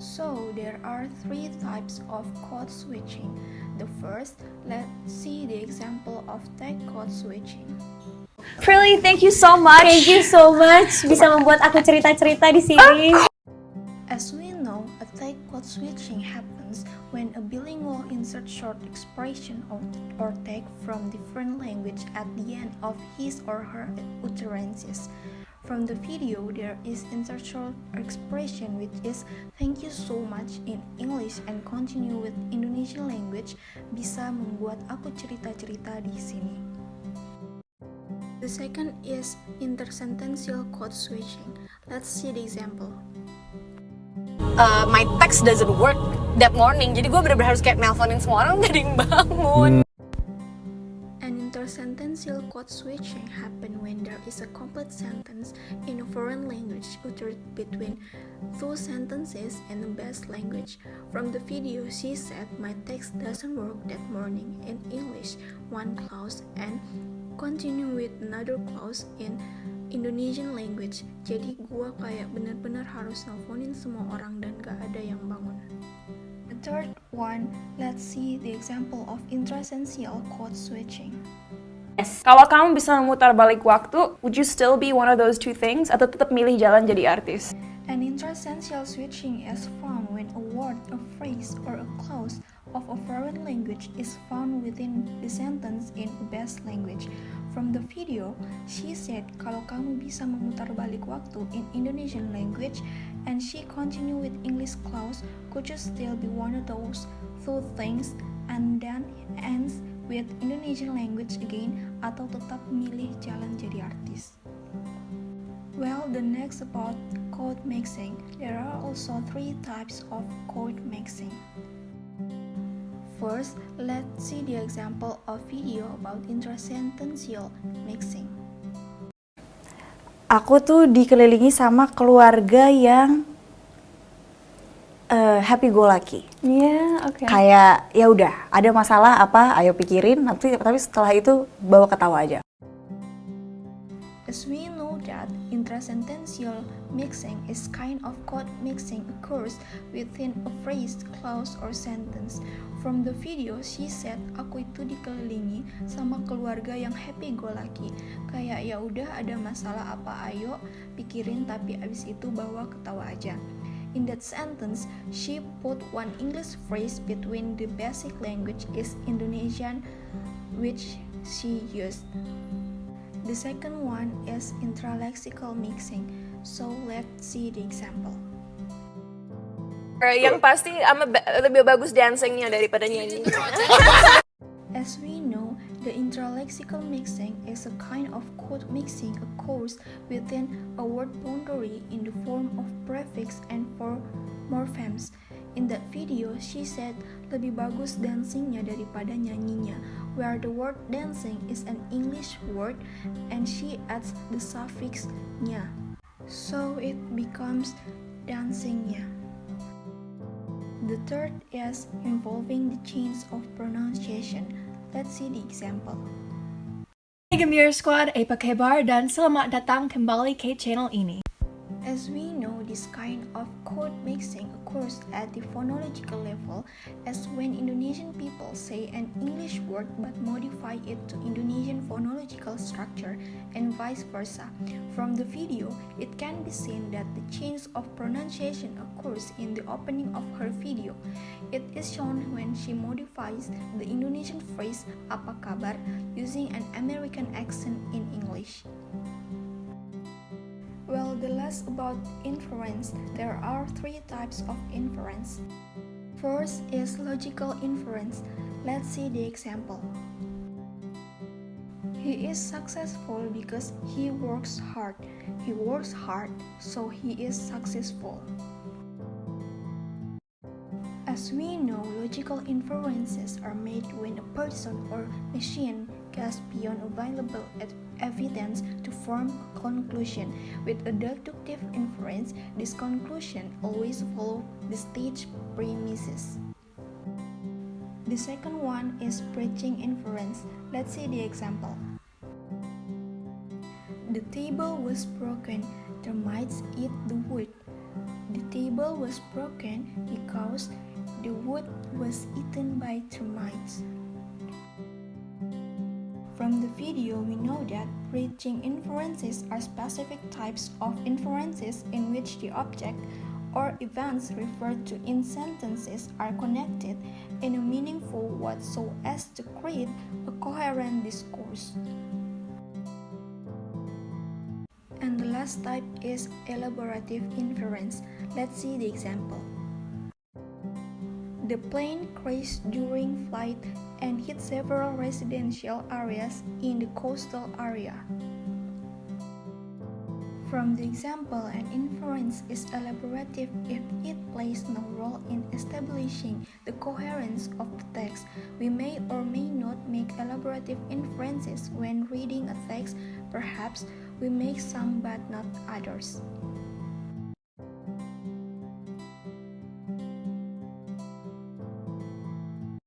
So there are three types of code switching. The first, let's see the example of tag code switching. Prilly, thank you so much. Thank you so much bisa membuat aku cerita-cerita di sini. As we know, a tag code switching happens when a bilingual inserts short expression or tag from different language at the end of his or her utterances. From the video, there is insert short expression which is thank you so much in English and continue with Indonesian language bisa membuat aku cerita-cerita di sini. The second is intersentential code switching. Let's see the example. My text doesn't work that morning, jadi gue bener-bener harus kayak nelponin semua orang dari bangun. An intersentential code switching happen when there is a complete sentence in a foreign language uttered between two sentences in the best language. From the video, she said, "My text doesn't work that morning" in English, one clause, and continue with another clause in Indonesian language. Jadi gua kayak bener-bener harus nelponin semua orang dan gak ada yang bangun. The third one, let's see the example of intrasential code switching. Yes. Kalau kamu bisa memutar balik waktu, would you still be one of those two things atau tetap milih jalan jadi artis? An intrasential switching is found when a word, a phrase, or a clause of a foreign language is found within the sentence in a best language. From the video, she said kalau kamu bisa memutar balik waktu in Indonesian language and she continue with English clause, could you still be one of those two things and then ends with Indonesian language again atau tetap milih jalan jadi artis? Well, the next about code mixing. There are also three types of code mixing. First, let's see the example of video about intrasentential mixing. Aku tuh dikelilingi sama keluarga yang happy go lucky. Yeah, okay. Kayak ya udah, ada masalah apa, ayo pikirin, tapi setelah itu bawa ketawa aja. As we know that intrasentential mixing is kind of code mixing occurs within a phrase, clause, or sentence. From the video, she said, aku itu dikelilingi sama keluarga yang happy go lucky. Kayak ya udah ada masalah apa ayo pikirin tapi abis itu bawa ketawa aja. In that sentence, she put one English phrase between the basic language is Indonesian, which she used. The second one is intralexical mixing. So let's see the example. Yang pasti lebih bagus dancingnya daripada nyanyi. As we know, the intralexical mixing is a kind of code mixing occurs within a word boundary in the form of prefix and morphemes. In that video, she said lebih bagus dancingnya daripada nyanyinya, where the word dancing is an English word and she adds the suffix nya, so it becomes dancingnya. The third is involving the change of pronunciation. Let's see the example. Hey Gembira Squad, apa kabar dan selamat datang kembali ke channel ini. As we know, this kind of code mixing occurs at the phonological level as when Indonesian people say an English word but modify it to Indonesian phonological structure and vice versa. From the video, it can be seen that the change of pronunciation occurs in the opening of her video. It is shown when she modifies the Indonesian phrase apa kabar using an American accent in English. Well, the last about inference, there are three types of inference. First is logical inference. Let's see the example. He is successful because he works hard. He works hard, so he is successful. As we know, logical inferences are made when a person or machine goes beyond available evidence to form a conclusion. With a deductive inference, this conclusion always follows the stage premises. The second one is bridging inference. Let's see the example. The table was broken. Termites eat the wood. The table was broken because the wood was eaten by termites. From the video, we know that bridging inferences are specific types of inferences in which the object or events referred to in sentences are connected in a meaningful way so as to create a coherent discourse. And the last type is elaborative inference. Let's see the example. The plane crashed during flight and hit several residential areas in the coastal area. From the example, an inference is elaborative if it plays no role in establishing the coherence of the text. We may or may not make elaborative inferences when reading a text. Perhaps we make some but not others.